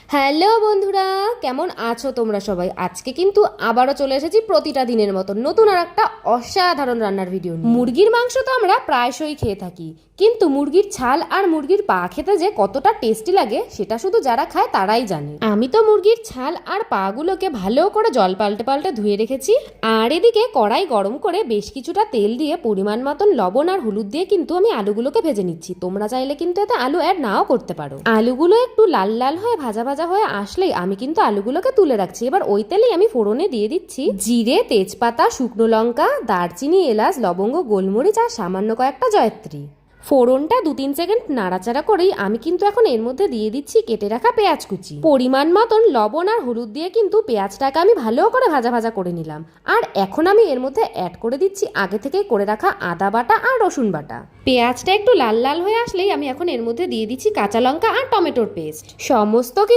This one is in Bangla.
হ্যালো বন্ধুরা, কেমন আছো তোমরা সবাই? আজকে কিন্তু আবারও চলে এসেছি প্রতিটা দিনের মতো নতুন আর একটা অসাধারণ রান্নার ভিডিও নিয়ে। মুরগির মাংস তো আমরা প্রায়শই খেয়ে থাকি, কিন্তু মুরগির ছাল আর মুরগির পা খেতে যে কতটা টেস্টি লাগে সেটা শুধু যারা খায় তারাই জানে। আমি তো মুরগির ছাল আর পা গুলোকে ভালো করে জল পাল্টে পাল্টে ধুয়ে রেখেছি, আর এদিকে কড়াই গরম করে বেশ কিছুটা তেল দিয়ে পরিমাণ মতন লবণ আর হলুদ দিয়ে কিন্তু আমি আলুগুলোকে ভেজে নিচ্ছি। তোমরা চাইলে কিন্তু এতে আলু অ্যাড নাও করতে পারো। আলুগুলো একটু লাল লাল হয়ে ভাজা ভাজা হয়ে আসলেই আমি কিন্তু আলুগুলোকে তুলে রাখছি। এবার ওই তেলেই আমি ফোড়নে দিয়ে দিচ্ছি জিরে, তেজপাতা, শুকনো লঙ্কা, দারচিনি, এলাচ, লবঙ্গ, গোলমরিচ আর সামান্য কয়েকটা জয়ত্রী। ফোড়নটা 2-3 সেকেন্ড নাড়াচাড়া করেই আমি কিন্তু এখন এর মধ্যে দিয়ে দিচ্ছি কেটে রাখা পেঁয়াজ কুচি। পরিমাণ মতন লবণ আর হলুদ দিয়ে কিন্তু পেঁয়াজটাকে আমি ভালো করে ভাজা ভাজা করে নিলাম। আর এখন আমি এর মধ্যে অ্যাড করে দিচ্ছি আগে থেকে করে রাখা আদা বাটা আর রসুন বাটা। পেঁয়াজটা একটু লাল লাল হয়ে আসলেই আমি এখন এর মধ্যে দিয়ে দিচ্ছি কাঁচা লঙ্কা আর টমেটোর পেস্ট। সমস্ত